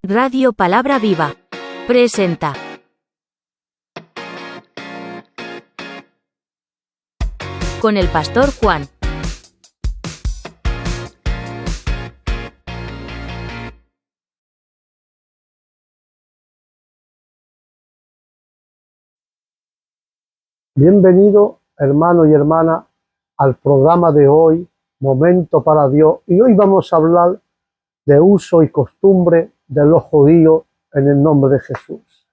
Radio Palabra Viva presenta con el pastor Juan. Bienvenido, hermano y hermana, al programa de hoy, Momento para Dios. Y hoy vamos a hablar de uso y costumbre de los judíos en el nombre de Jesús.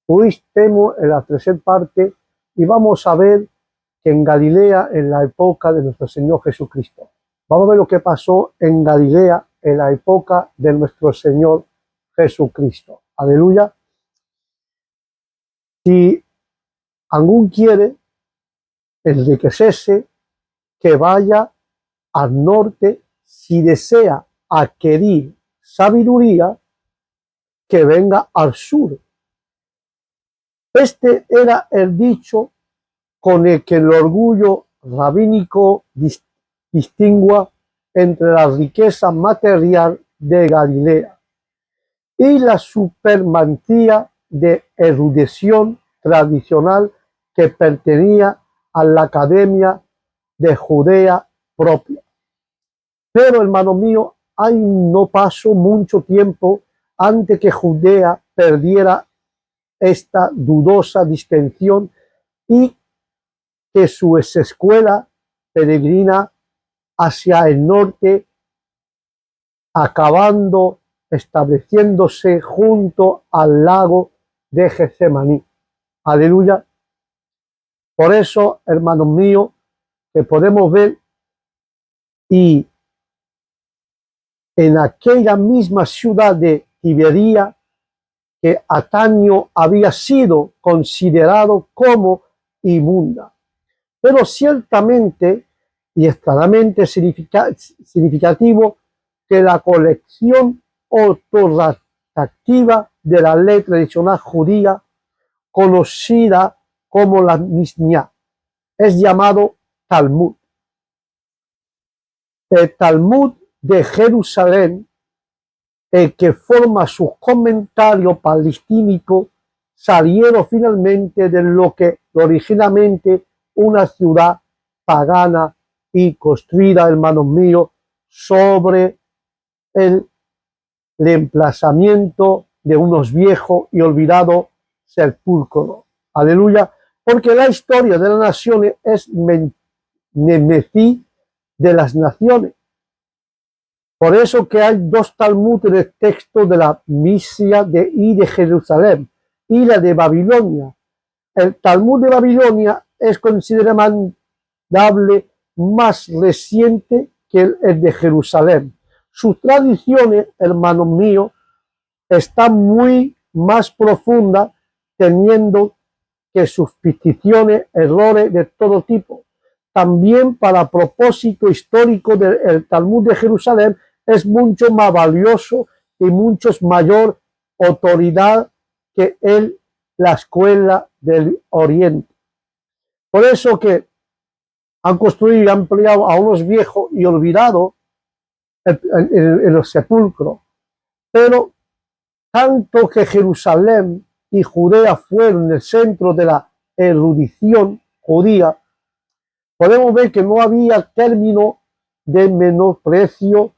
Hoy estamos en la tercera parte y vamos a ver que en Galilea, en la época de nuestro Señor Jesucristo, vamos a ver lo que pasó en Galilea en la época de nuestro Señor Jesucristo. Aleluya. Si algún quiere enriquecerse, que vaya al norte. Si desea adquirir sabiduría, que venga al sur. Este era el dicho con el que el orgullo rabínico distingua entre la riqueza material de Galilea y la supremacía de erudición tradicional que pertenecía a la academia de Judea propia. Pero, hermano mío, no pasó mucho tiempo antes que Judea perdiera esta dudosa distinción y que su escuela peregrina hacia el norte, acabando estableciéndose junto al lago de Getsemaní. Aleluya. Por eso, hermanos míos, que podemos ver y en aquella misma ciudad de Tiberia, que antaño había sido considerado como inmunda, pero ciertamente y extremadamente significativo que la colección autoritativa de la ley tradicional judía, conocida como la Mishnah, es llamado Talmud. El Talmud de Jerusalén, el que forma sus comentarios palestínicos, salieron finalmente de lo que originalmente una ciudad pagana y construida, hermanos míos, sobre el emplazamiento de unos viejos y olvidados sepulcros. Aleluya, porque la historia de las naciones es Nemesis de las naciones. Por eso que hay dos Talmud en el texto de la Misia de Jerusalén y la de Babilonia. El Talmud de Babilonia es considerable más reciente que el de Jerusalén. Sus tradiciones, hermanos míos, están muy más profundas, teniendo que supersticiones, errores de todo tipo. También para propósito histórico del Talmud de Jerusalén es mucho más valioso y mucho mayor autoridad que la escuela del Oriente. Por eso que han construido y ampliado a unos viejos y olvidados en los sepulcros. Pero tanto que Jerusalén y Judea fueron el centro de la erudición judía, podemos ver que no había término de menosprecio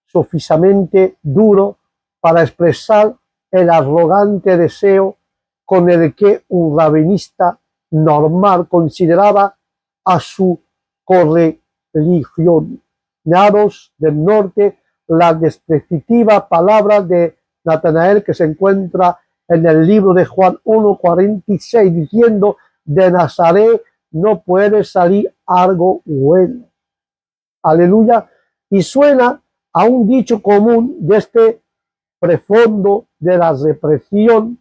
suficientemente duro para expresar el arrogante deseo con el que un rabinista normal consideraba a su correligionados del norte la despreciativa palabra de Natanael que se encuentra en el libro de Juan 1:46, diciendo: de Nazaret no puede salir algo bueno. Aleluya. Y suena a un dicho común de este prefondo de la represión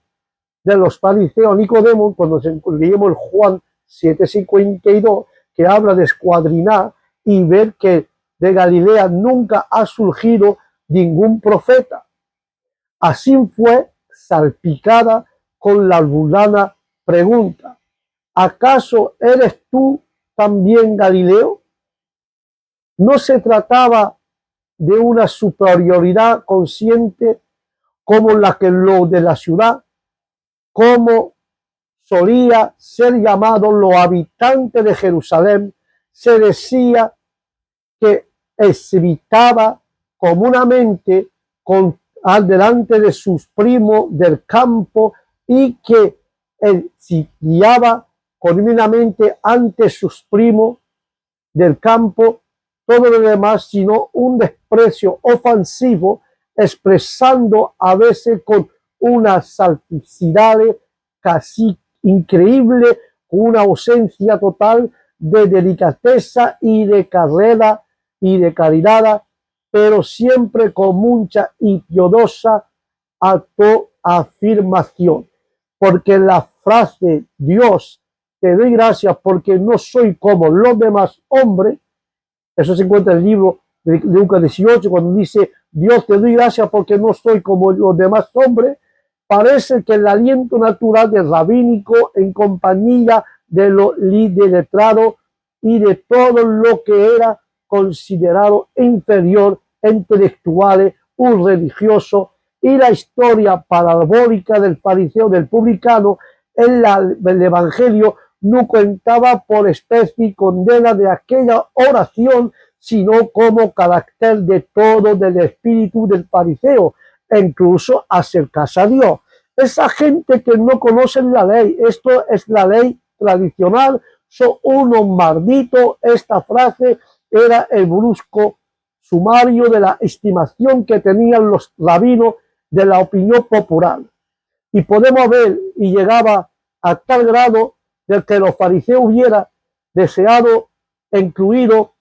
de los fariseos. Nicodemo, cuando leemos el Juan 7:52, que habla de escuadrinar y ver que de Galilea nunca ha surgido ningún profeta. Así fue salpicada con la burlona pregunta: ¿acaso eres tú también Galileo? No se trataba de una superioridad consciente como la que lo de la ciudad, como solía ser llamado los habitantes de Jerusalén, se decía que exhibitaba comunamente delante de sus primos del campo y que exhibiaba comunamente ante sus primos del campo todo lo demás, sino un desprecio ofensivo, expresando a veces con una salticidad casi increíble, con una ausencia total de delicadeza y de carrera y de caridad, pero siempre con mucha y piadosa afirmación. Porque la frase Dios, te doy gracias porque no soy como los demás hombres, eso se encuentra en el libro de Lucas 18, cuando dice Dios, te doy gracias porque no soy como los demás hombres. Parece que el aliento natural del rabínico en compañía de los letrados y de todo lo que era considerado inferior, intelectuales, un religioso, y la historia parabólica del fariseo, del publicano, en el Evangelio no contaba por especie y condena de aquella oración, sino como carácter de todo del espíritu del fariseo, e incluso acercarse a Dios. Esa gente que no conoce la ley, esto es la ley tradicional, son unos malditos. Esta frase era el brusco sumario de la estimación que tenían los rabinos de la opinión popular. Y podemos ver, y llegaba a tal grado de que los fariseos hubiera deseado incluido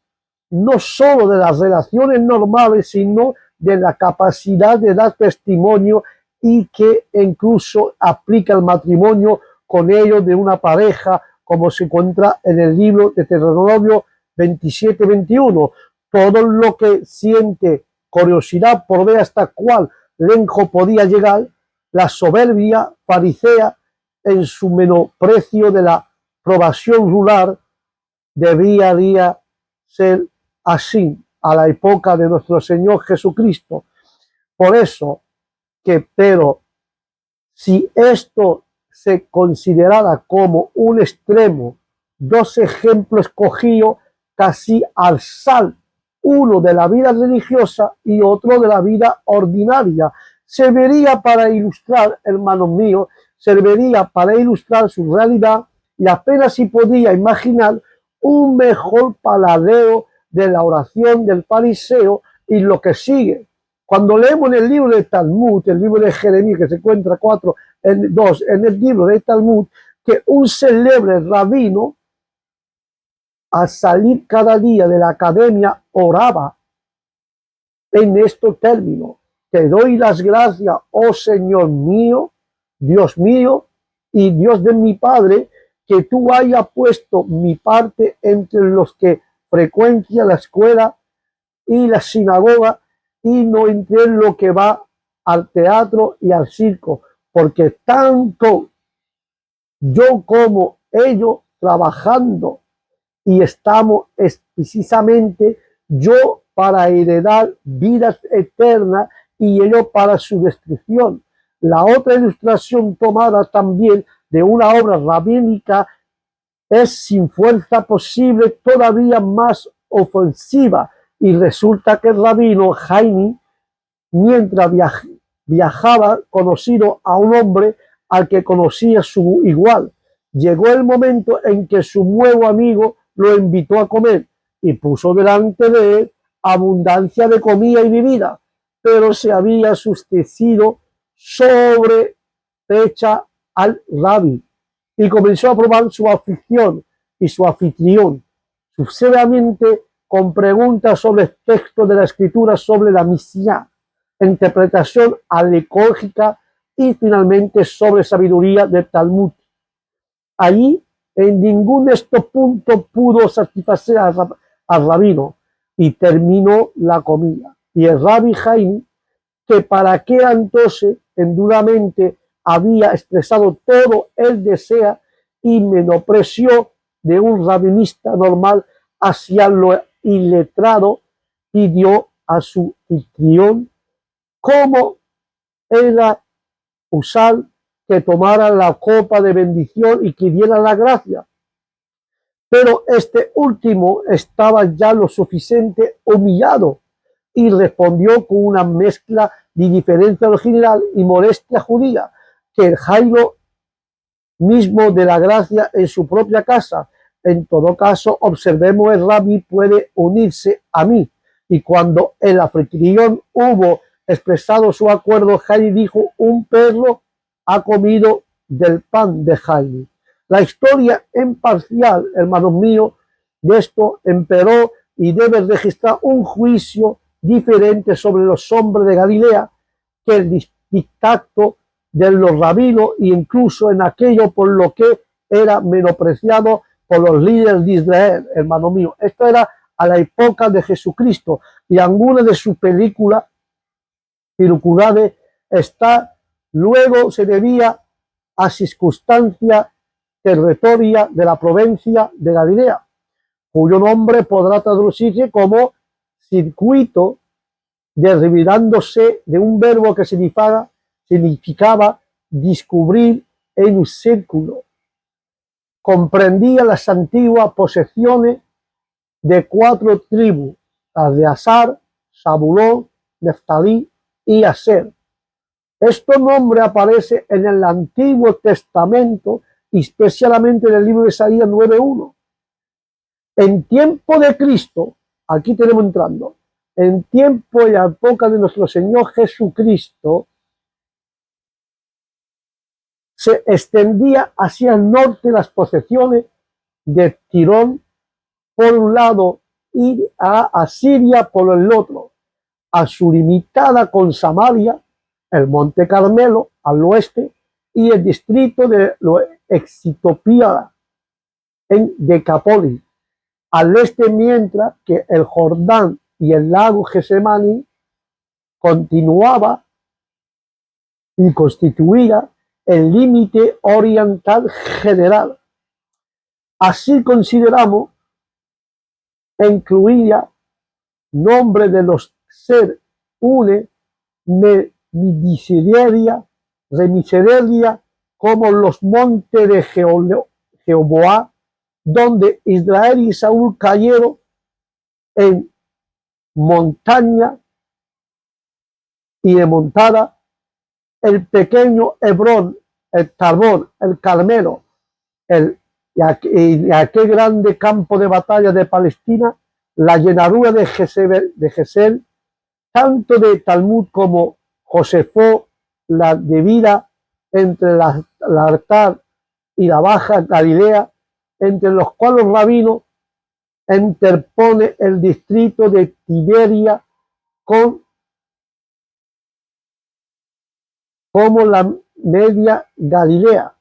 no solo de las relaciones normales, sino de la capacidad de dar testimonio y que incluso aplica el matrimonio con ellos de una pareja, como se encuentra en el libro de Deuteronomio 27-21. Todo lo que siente curiosidad por ver hasta cuál lejos podía llegar, la soberbia farisea en su menosprecio de la aprobación rural debía ser así a la época de nuestro Señor Jesucristo. Por eso pero si esto se considerara como un extremo, dos ejemplos escogidos casi al sal, uno de la vida religiosa y otro de la vida ordinaria, serviría para ilustrar, hermanos míos, serviría para ilustrar su realidad, y apenas si podía imaginar un mejor paladeo de la oración del fariseo y lo que sigue. Cuando leemos en el libro de Talmud, el libro de Jeremías, que se encuentra 2 en el libro de Talmud, que un célebre rabino, al salir cada día de la academia, oraba en estos términos: te doy las gracias, oh Señor mío, Dios mío y Dios de mi Padre, que tú hayas puesto mi parte entre los que frecuentan la escuela y la sinagoga, y no entre lo que va al teatro y al circo, porque tanto yo como ellos trabajando y estamos precisamente yo para heredar vidas eternas y ellos para su destrucción. La otra ilustración tomada también de una obra rabínica es sin fuerza posible todavía más ofensiva, y resulta que el rabino Jaime, mientras viajaba, conocido a un hombre al que conocía su igual. Llegó el momento en que su nuevo amigo lo invitó a comer y puso delante de él abundancia de comida y bebida, pero se había sustecido sobre fecha al rabí y comenzó a probar su afición y su anfitrión sucesivamente con preguntas sobre el texto de la escritura, sobre la Mishnah, interpretación alegórica y finalmente sobre sabiduría del Talmud. Allí en ningún de estos puntos pudo satisfacer al rabino y terminó la comida. Y el rabí Jaime, que para aquel entonces enduramente había expresado todo el deseo y menospreció de un rabinista normal hacia lo iletrado, pidió a su anfitrión como era usar que tomara la copa de bendición y que diera la gracia. Pero este último estaba ya lo suficiente humillado y respondió con una mezcla de indiferencia original y molestia judía, que el Jairo mismo de la gracia en su propia casa. En todo caso, observemos, el rabí puede unirse a mí. Y cuando el anfitrión hubo expresado su acuerdo, Jairo dijo: un perro ha comido del pan de Jairo. La historia en parcial, hermanos míos, de esto empeoró y debe registrar un juicio diferente sobre los hombres de Galilea que el dictato de los rabinos, e incluso en aquello por lo que era menospreciado por los líderes de Israel, hermano mío. Esto era a la época de Jesucristo, y alguna de sus películas luego se debía a circunstancia territoria de la provincia de Galilea, cuyo nombre podrá traducirse como circuito, derivándose de un verbo que significaba descubrir en un círculo. Comprendía las antiguas posesiones de 4 tribus, las de Asar, Zabulón, Neftalí y Aser. Este nombre aparece en el Antiguo Testamento, especialmente en el libro de Isaías 9:1. En tiempo de Cristo, aquí tenemos entrando, en tiempo y época de nuestro Señor Jesucristo, se extendía hacia el norte las posesiones de Tirón por un lado y a Asiria por el otro, a su limitada con Samaria, el monte Carmelo al oeste y el distrito de Exitopía en Decápolis al este, mientras que el Jordán y el lago Getsemaní continuaba y constituía el límite oriental general. Así consideramos incluía nombre de los ser une Remiserelia como los montes de Jehová, donde Israel y Saúl cayeron en montaña y de montada, el pequeño Hebrón, el Tabor, el Carmelo, y aquel grande campo de batalla de Palestina, la llanura de Gesel, tanto de Talmud como Josefó, la debida entre la altar y la baja Galilea, entre los cuales los rabinos interpone el distrito de Tiberia como la media Galilea.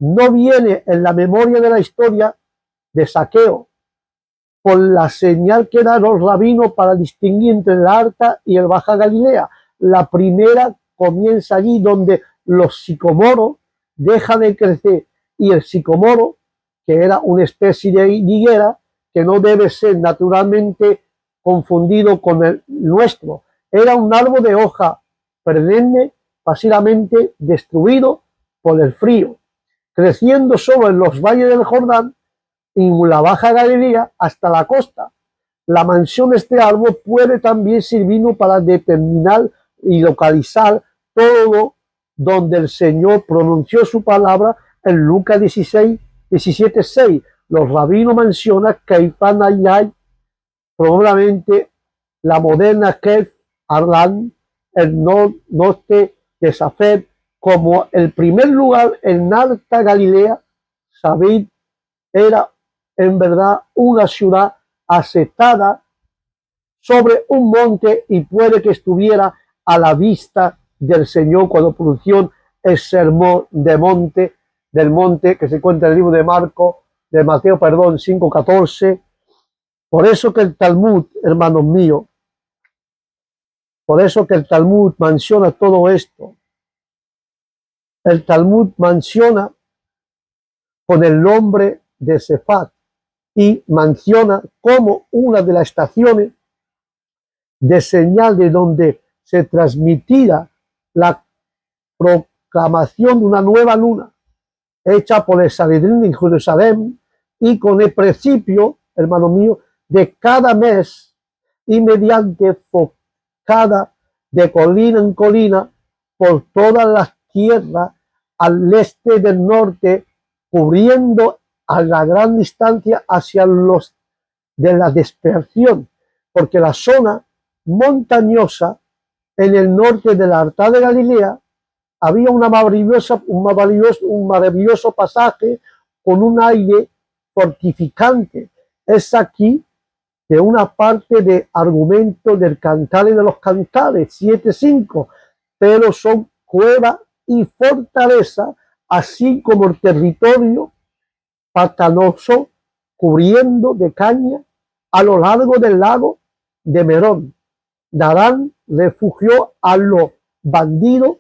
No viene en la memoria de la historia de Zaqueo, por la señal que dan los rabinos para distinguir entre la alta y el baja Galilea. La primera comienza allí donde los sicomoros dejan de crecer, y el sicomoro, que era una especie de higuera, que no debe ser naturalmente confundido con el nuestro, era un árbol de hoja perenne, fácilmente destruido por el frío, creciendo sobre los valles del Jordán en la baja Galilea hasta la costa. La mansión de este árbol puede también servir para determinar y localizar todo donde el Señor pronunció su palabra en Lucas 17:6. Los rabinos mencionan Keifanayay, probablemente la moderna Kef Arlan, el norte de Safed, como el primer lugar en Alta Galilea. Sabid era en verdad una ciudad asentada sobre un monte, y puede que estuviera a la vista del Señor cuando pronunció el sermón del monte que se encuentra en el libro de Mateo 5:14. Por eso que el Talmud, hermanos míos, por eso que el Talmud menciona todo esto. El Talmud menciona con el nombre de Sefat, y menciona como una de las estaciones de señal de donde se transmitía la proclamación de una nueva luna, hecha por el Sanedrín en Jerusalén, y con el principio, hermano mío, de cada mes, y mediante focada de colina en colina por todas las tierras al este del norte, cubriendo a la gran distancia hacia los de la dispersión, porque la zona montañosa en el norte del altar de Galilea había un maravilloso pasaje con un aire fortificante. Es aquí de una parte de argumento del Cantares de los Cantares 7:5, pero son cueva y fortaleza, así como el territorio pantanoso cubriendo de caña a lo largo del lago de Merón. Darán refugio a los bandidos,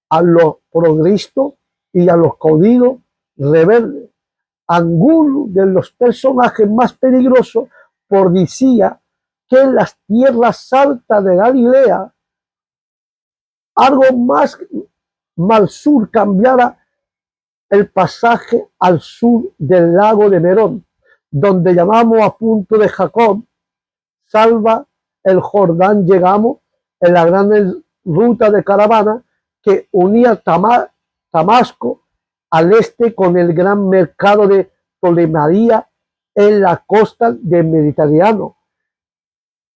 a los progresistas y a los caudillos rebeldes. Algunos de los personajes más peligrosos decía que en las tierras altas de Galilea, algo más al sur, cambiara el pasaje al sur del lago de Merón, donde llamamos a punto de Jacob, salva el Jordán, llegamos en la gran ruta de caravana que unía Damasco al este con el gran mercado de Ptolemaía en la costa del Mediterráneo.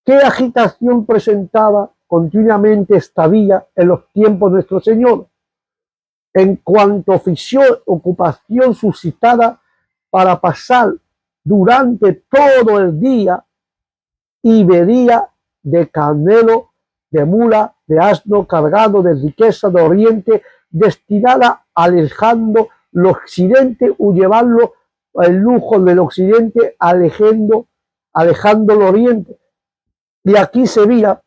¿Qué agitación presentaba continuamente esta vía en los tiempos de nuestro Señor? En cuanto ocupación suscitada para pasar durante todo el día, y vería de camelo, de mula, de asno cargado de riqueza de oriente, destinada alejando el occidente o llevarlo el lujo del occidente, alejando el oriente. Y aquí se veía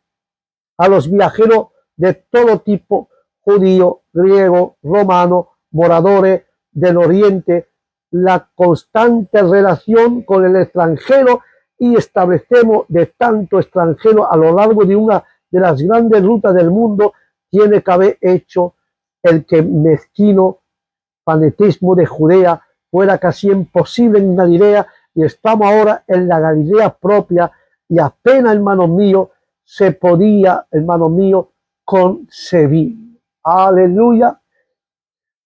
a los viajeros de todo tipo, judío, griego, romano, moradores del oriente, la constante relación con el extranjero, y establecemos de tanto extranjero a lo largo de una de las grandes rutas del mundo, tiene que haber hecho el que mezquino fanatismo de Judea fuera casi imposible en Galilea, y estamos ahora en la Galilea propia, y apenas, hermano mío, se podía, hermano mío, concebir. Aleluya.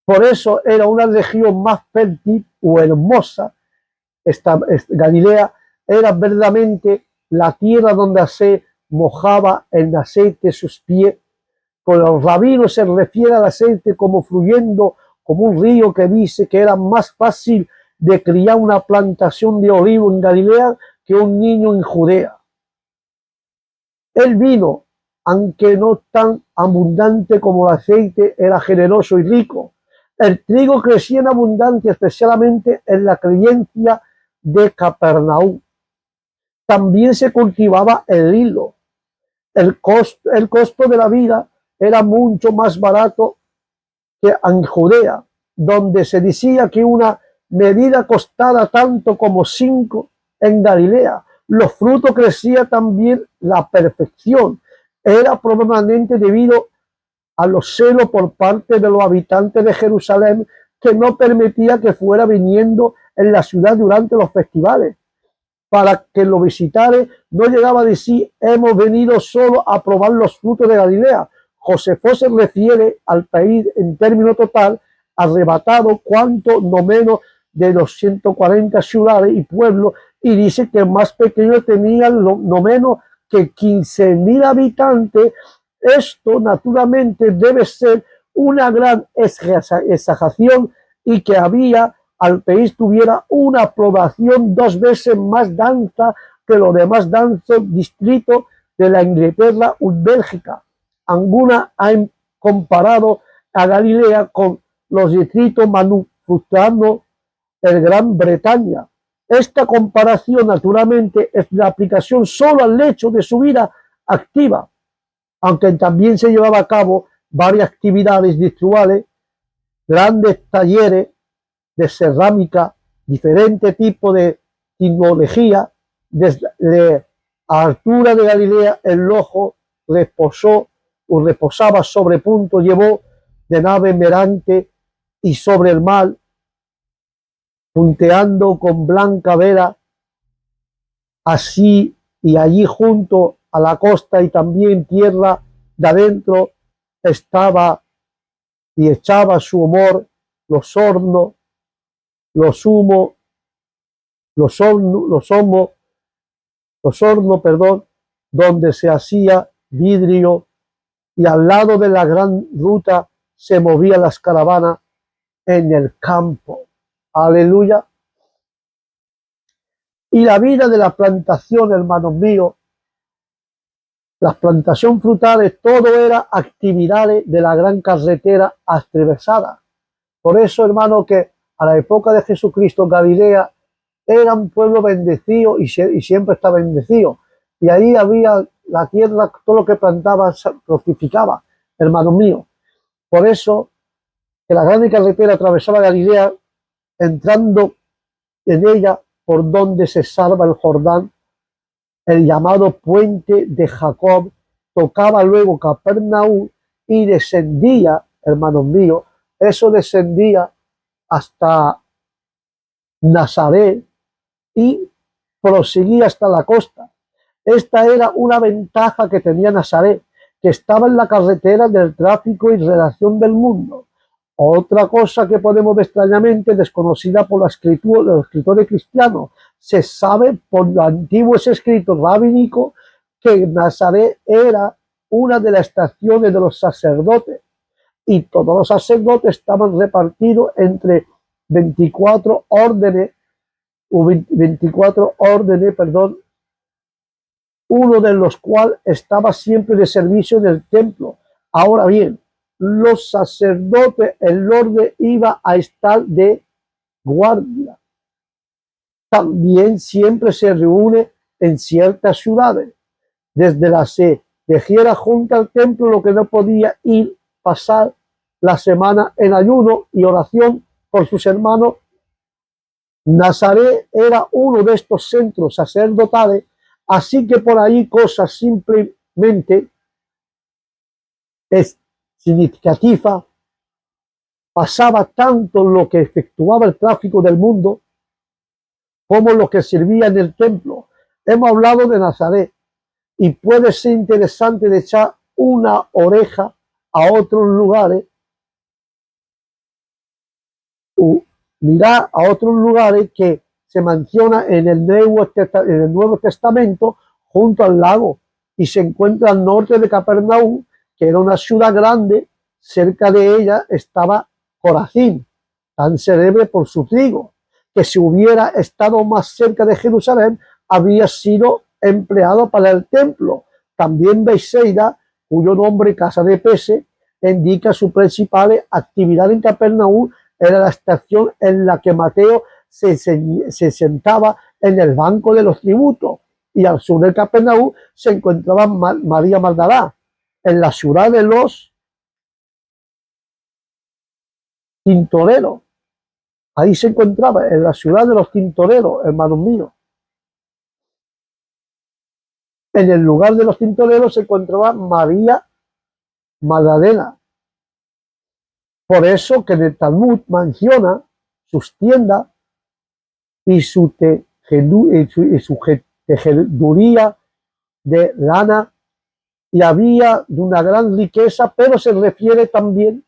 Por eso era una región más fértil o hermosa. Esta Galilea era verdaderamente la tierra donde se mojaba el aceite sus pies. Con los rabinos se refiere al aceite como fluyendo como un río, que dice que era más fácil de criar una plantación de olivo en Galilea que un niño en Judea. El vino, aunque no tan abundante como el aceite, era generoso y rico. El trigo crecía en abundancia, especialmente en la creencia de Capernaum. También se cultivaba el hilo. El costo de la vida era mucho más barato que en Judea, donde se decía que una medida costaba tanto como 5 en Galilea. Los frutos crecían también la perfección. Era probablemente debido a los celos por parte de los habitantes de Jerusalén, que no permitía que fuera viniendo en la ciudad durante los festivales, para que los visitares no llegaba a decir: hemos venido solo a probar los frutos de Galilea. Josefo se refiere al país en término total, arrebatado cuanto no menos de 240 ciudades y pueblos, y dice que el más pequeño tenía no menos que 15.000 habitantes. Esto naturalmente debe ser una gran exageración, y que había al país tuviera una población 2 veces más densa que los demás densos distritos de la Inglaterra o Bélgica. Algunas han comparado a Galilea con los distritos manufacturando en Gran Bretaña. Esta comparación naturalmente es de aplicación solo al hecho de su vida activa, aunque también se llevaba a cabo varias actividades rituales, grandes talleres de cerámica, diferentes tipos de tecnología. Desde la altura de Galilea el ojo reposaba sobre punto, llevó de nave merante y sobre el mar, punteando con blanca vela, así y allí junto a la costa y también tierra de adentro estaba y echaba su humor los hornos, los humos, los hornos, perdón, donde se hacía vidrio, y al lado de la gran ruta se movían las caravanas en el campo. Aleluya. Y la vida de la plantación, hermanos míos, las plantaciones frutales, todo era actividades de la gran carretera atravesada. Por eso, hermano, que a la época de Jesucristo, Galilea era un pueblo bendecido y siempre está bendecido. Y ahí había la tierra, todo lo que plantaba fructificaba, hermanos míos. Por eso que la gran carretera atravesaba Galilea, entrando en ella por donde se salva el Jordán, el llamado puente de Jacob, tocaba luego Capernaum y descendía, hermanos míos, eso descendía hasta Nazaret y proseguía hasta la costa. Esta era una ventaja que tenía Nazaret, que estaba en la carretera del tráfico y relación del mundo. Otra cosa que podemos ver extrañamente, desconocida por la escritura, los escritores cristianos, se sabe por los antiguos escritos rabínicos que Nazaret era una de las estaciones de los sacerdotes, y todos los sacerdotes estaban repartidos entre 24 órdenes, uno de los cuales estaba siempre de servicio en el templo. Ahora bien, los sacerdotes, el orden iba a estar de guardia. También siempre se reúne en ciertas ciudades. Desde la dejera junto al templo, lo que no podía ir, pasar la semana en ayuno y oración por sus hermanos. Nazaret era uno de estos centros sacerdotales, así que por ahí cosas simplemente es significativa, pasaba tanto lo que efectuaba el tráfico del mundo como lo que servía en el templo. Hemos hablado de Nazaret y puede ser interesante de echar una oreja a otros lugares, o mirar a otros lugares que se menciona en el Nuevo Testamento junto al lago, y se encuentra al norte de Capernaum, que era una ciudad grande. Cerca de ella estaba Corazín, tan célebre por su trigo, que si hubiera estado más cerca de Jerusalén, habría sido empleado para el templo. También Beiseida, cuyo nombre Casa de Pese indica su principal actividad en Capernaum, era la estación en la que Mateo se sentaba en el banco de los tributos, y al sur de Capernaum se encontraba María Magdalena, en la ciudad de los tintoreros. Ahí se encontraba, en la ciudad de los tintoreros, hermanos míos. En el lugar de los tintoreros se encontraba María Magdalena. Por eso que en el Talmud menciona sus tiendas y su tejeduría de lana, y había de una gran riqueza, pero se refiere también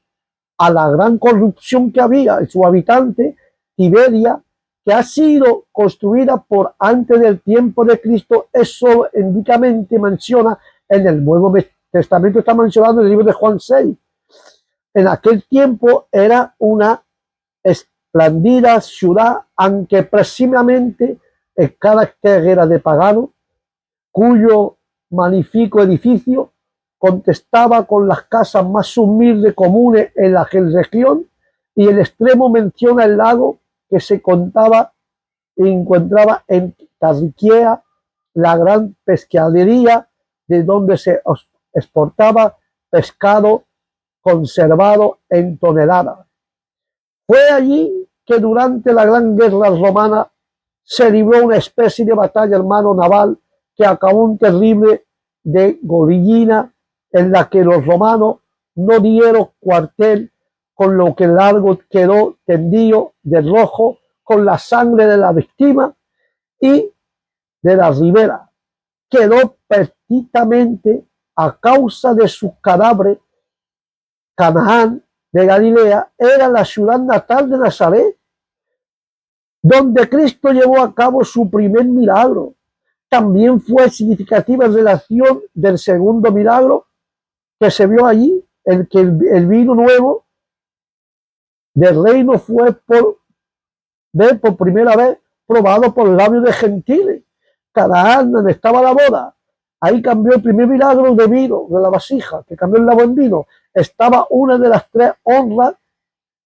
a la gran corrupción que había en su habitante, Tiberia, que ha sido construida por antes del tiempo de Cristo. Eso indicamente menciona en el Nuevo Testamento, está mencionado en el libro de Juan 6. En aquel tiempo era una espléndida ciudad, aunque precisamente el carácter era de pagano, cuyo magnífico edificio contestaba con las casas más humildes comunes en la región, y el extremo menciona el lago que se encontraba en Tarquiea, la gran pescadería de donde se exportaba pescado conservado en toneladas. Fue allí que durante la Gran Guerra Romana se libró una especie de batalla, hermano, naval, que acabó un terrible de Gorillina, en la que los romanos no dieron cuartel, con lo que el largo quedó tendido de rojo con la sangre de la víctima y de la ribera. Quedó perfectamente a causa de su cadáver. Canaán de Galilea era la ciudad natal de Nazaret, donde Cristo llevó a cabo su primer milagro. También fue significativa en relación del segundo milagro que se vio allí, el que el vino nuevo del reino fue por primera vez probado por labios de gentiles. Canaán, donde estaba la boda, ahí cambió el primer milagro de vino, de la vasija, que cambió el agua en vino. Estaba una de las tres honras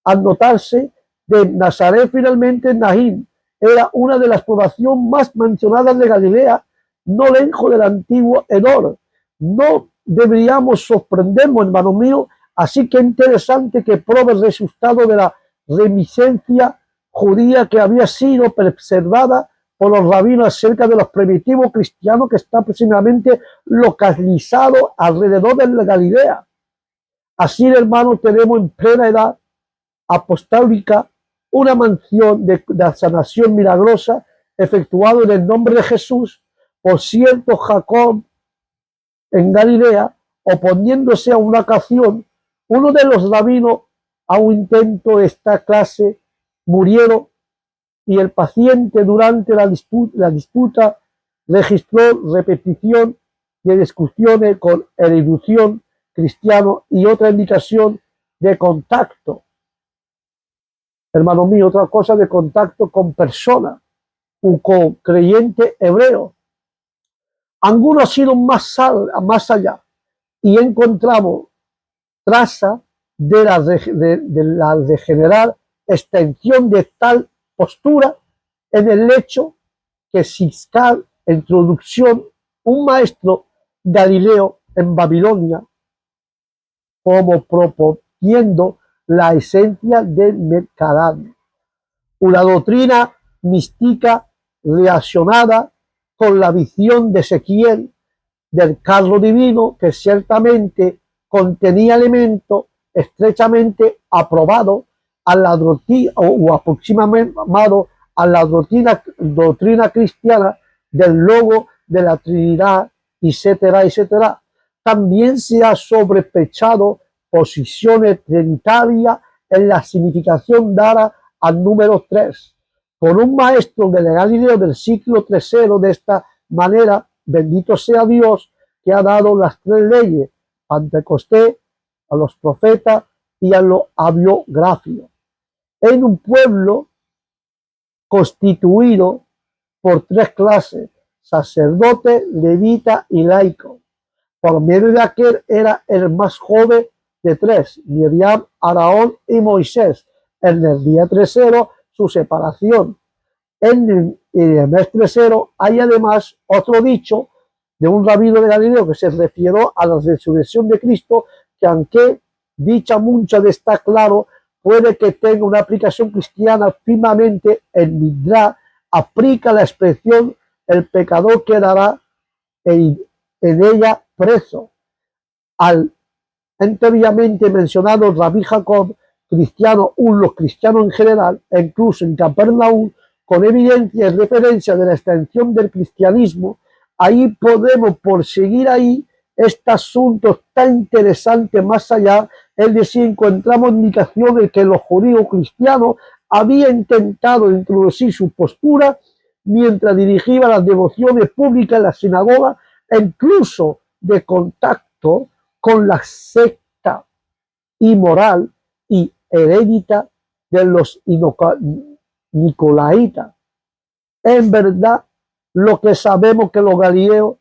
al notarse de Nazaret. Finalmente Naín era una de las poblaciones más mencionadas de Galilea, no lejos del antiguo Edor. No deberíamos sorprendernos, hermano mío, así que interesante que pruebe el resultado de la reminiscencia judía que había sido preservada por los rabinos acerca de los primitivos cristianos que está precisamente localizado alrededor de la Galilea. Así, hermano, tenemos en plena edad apostólica una mansión de sanación milagrosa efectuado en el nombre de Jesús por cierto Jacob en Galilea, oponiéndose a una ocasión. Uno de los rabinos a un intento de esta clase murieron y el paciente durante la disputa registró repetición de discusiones con erudición cristiano y otra indicación de contacto. Hermano mío, otra cosa de contacto con personas, un creyente hebreo. Algunos han ido más allá y encontramos traza de la regenerar extensión de tal postura en el hecho que Siscar, introducción, un maestro galileo en Babilonia, como proponiendo la esencia del Mercadán, una doctrina mística relacionada con la visión de Ezequiel del carro divino, que ciertamente contenía elementos estrechamente aprobados a la doctrina o aproximado a la doctrina cristiana del logo de la Trinidad, etcétera, etcétera. También se ha sobrepechado posiciones trinitarias en la significación dada al número 3 por un maestro de Galileo del siglo III. De esta manera, bendito sea Dios, que ha dado las tres leyes: Pentecostés, a los profetas y a los hagiográficos, en un pueblo constituido por tres clases: sacerdote, levita y laico. Por medio de aquel era el más joven de tres, Miriam, Aarón y Moisés. En el día tercero, su separación. En el mes tercero hay además otro dicho de un rabino de Galileo que se refirió a la resurrección de Cristo, que aunque dicha mucha de está claro, puede que tenga una aplicación cristiana. Firmemente el Midrash aplica la expresión el pecador quedará en ella preso al anteriormente mencionado Rabí Jacob, cristiano, los cristianos en general, e incluso en Capernaum, con evidencia y referencia de la extensión del cristianismo. Ahí podemos proseguir ahí este asunto tan interesante más allá, es decir, encontramos indicaciones que los judíos cristianos habían intentado introducir su postura mientras dirigían las devociones públicas en la sinagoga, e incluso de contacto con la secta inmoral y herédita de los nicolaitas. En verdad, lo que sabemos que los galileos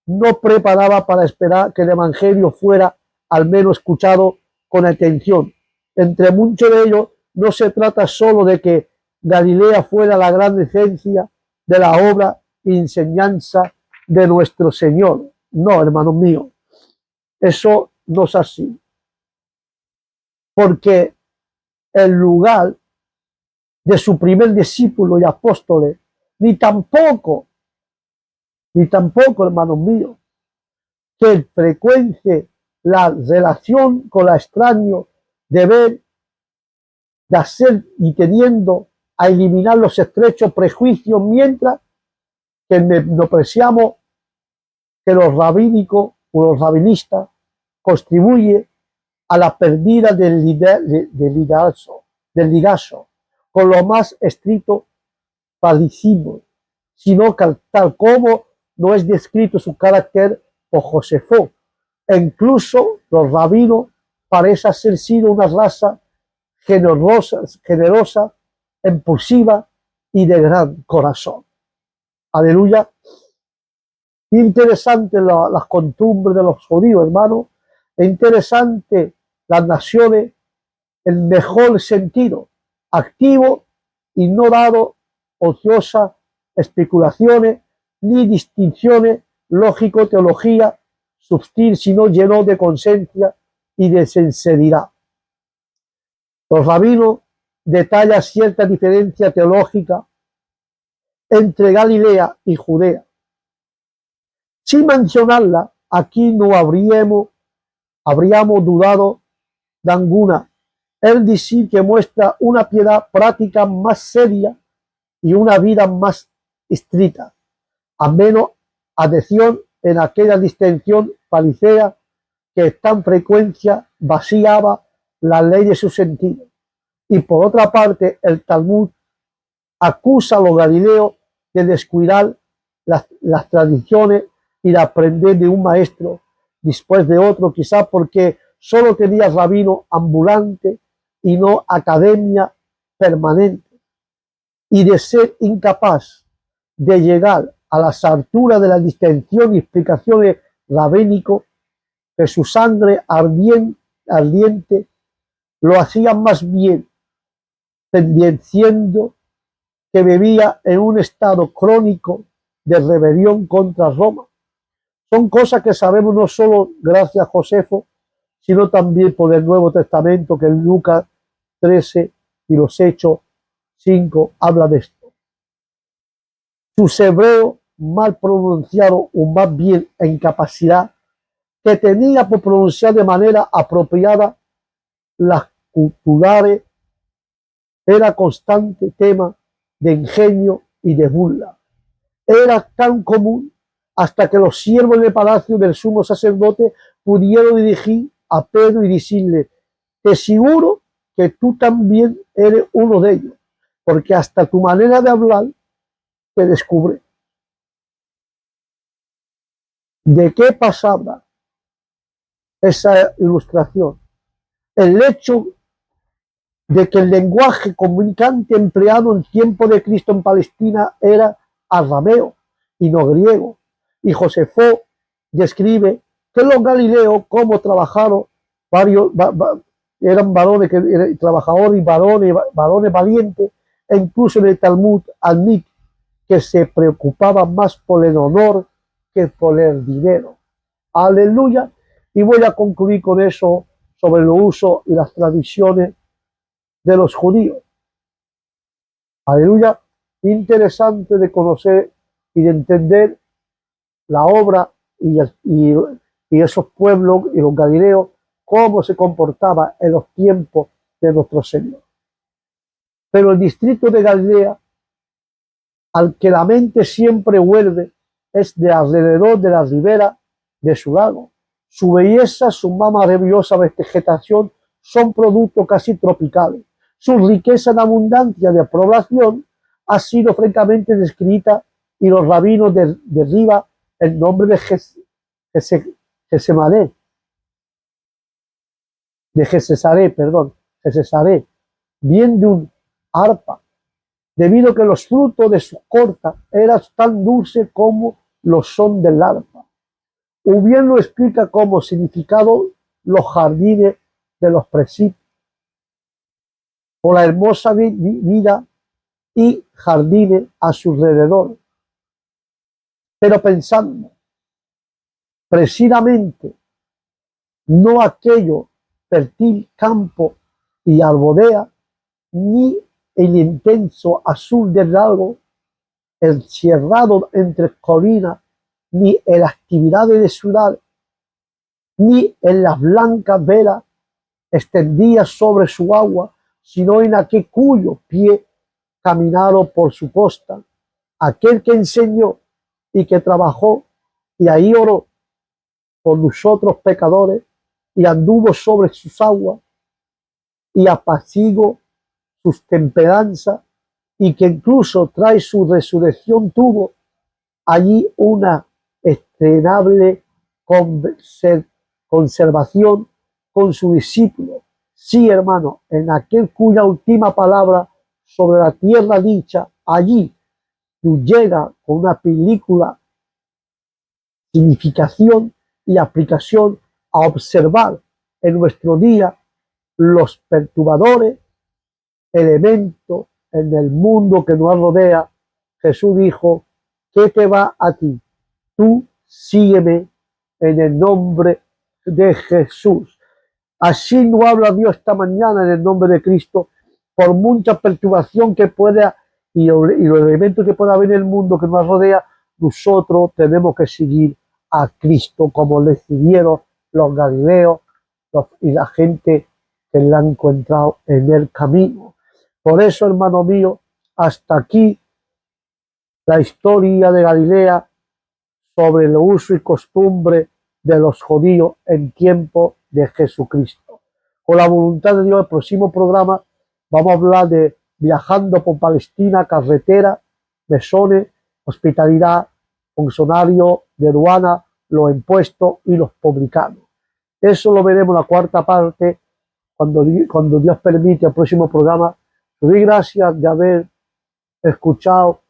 no preparaban para esperar que el evangelio fuera al menos escuchado con atención. Entre muchos de ellos, no se trata solo de que Galilea fuera la gran esencia de la obra y enseñanza de nuestro Señor. No, hermanos míos, eso no es así. Porque el lugar de su primer discípulo y apóstol, ni tampoco, hermanos míos, que el frecuente la relación con la extraño, de ver, de hacer y teniendo a eliminar los estrechos prejuicios, mientras que menospreciamos que los rabínicos o los rabinistas contribuye a la pérdida del ligazo con lo más estricto parecido, sino que tal como no es descrito su carácter por Josefo. E incluso los rabinos parecen ser sido una raza generosa, impulsiva y de gran corazón. Aleluya. Interesante las costumbres de los judíos, hermano. Es interesante las naciones, el mejor sentido, activo y no dado ociosas especulaciones ni distinciones lógico-teología sutil, sino lleno de conciencia y de sinceridad. Los rabinos detallan cierta diferencia teológica entre Galilea y Judea. Sin mencionarla, aquí no habríamos dudado de alguna. Es decir, que muestra una piedad práctica más seria y una vida más estricta, a menos adhesión en aquella distinción farisea que tan frecuencia vaciaba la ley de su sentido. Y por otra parte, el Talmud acusa a los galileos de descuidar las tradiciones y de aprender de un maestro después de otro, quizás porque solo tenía rabino ambulante y no academia permanente, y de ser incapaz de llegar a las alturas de la distinción y explicaciones rabínicas, que su sangre ardiente lo hacía más bien pendenciendo que vivía en un estado crónico de rebelión contra Roma. Son cosas que sabemos no solo gracias a Josefo, sino también por el Nuevo Testamento, que en Lucas 13 y los Hechos 5 habla de esto. Sus hebreos mal pronunciados, o más bien en incapacidad, que tenía por pronunciar de manera apropiada las culturales, era constante tema de ingenio y de burla. Era tan común hasta que los siervos del palacio del sumo sacerdote pudieron dirigir a Pedro y decirle: te aseguro que tú también eres uno de ellos, porque hasta tu manera de hablar te descubre. ¿De qué pasaba esa ilustración? El hecho de que el lenguaje comunicante empleado en tiempo de Cristo en Palestina era arameo y no griego. Y Josefo describe que los galileos, como trabajaron, eran varones trabajadores y varones valientes, e incluso en el Talmud admite que se preocupaban más por el honor que por el dinero. Aleluya. Y voy a concluir con eso sobre el uso y las tradiciones de los judíos. Aleluya. Interesante de conocer y de entender la obra y esos pueblos y los galileos, cómo se comportaba en los tiempos de nuestro Señor. Pero el distrito de Galilea, al que la mente siempre vuelve, es de alrededor de la ribera de su lago. Su belleza, su más maravillosa vegetación son productos casi tropicales. Su riqueza en abundancia de población ha sido francamente descrita, y los rabinos derriban el nombre de Gesesaré, bien de un arpa, debido a que los frutos de su corta eran tan dulces como lo son del arpa. O bien lo explica como significado los jardines de los principios, por la hermosa vida y jardines a su alrededor. Pero pensando, precisamente, no aquello fértil campo y albodea, ni el intenso azul del lago encerrado entre colinas, ni en las actividades de ciudad, ni en las blancas velas extendidas sobre su agua, sino en aquel cuyo pie caminaron por su costa, aquel que enseñó y que trabajó y ahí oró por nosotros pecadores y anduvo sobre sus aguas y apaciguó sus temperanzas y que incluso trae su resurrección tuvo allí una estrenable conservación con su discípulo. Sí, hermano, en aquel cuya última palabra sobre la tierra dicha, allí tú llega con una película, significación y aplicación a observar en nuestro día los perturbadores elementos en el mundo que nos rodea. Jesús dijo, ¿qué te va a ti? Tú sígueme en el nombre de Jesús. Así nos habla Dios esta mañana en el nombre de Cristo, por mucha perturbación que pueda y los elementos que pueda haber en el mundo que nos rodea, nosotros tenemos que seguir a Cristo como le siguieron los galileos y la gente que le han encontrado en el camino. Por eso, hermano mío, hasta aquí la historia de Galilea sobre el uso y costumbre de los judíos en tiempo de Jesucristo. Con la voluntad de Dios, el próximo programa vamos a hablar de viajando por Palestina, carretera, mesones, hospitalidad, funcionarios de aduana, los impuestos y los publicanos. Eso lo veremos en la cuarta parte cuando Dios permite el próximo programa. Doy gracias de haber escuchado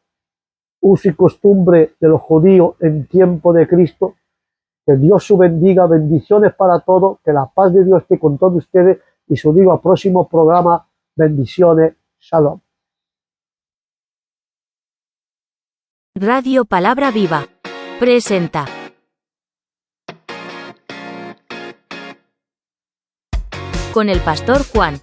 uso y costumbre de los judíos en tiempo de Cristo. Que Dios su bendiga, bendiciones para todos, que la paz de Dios esté con todos ustedes y os digo al próximo programa, bendiciones, shalom. Radio Palabra Viva presenta con el pastor Juan.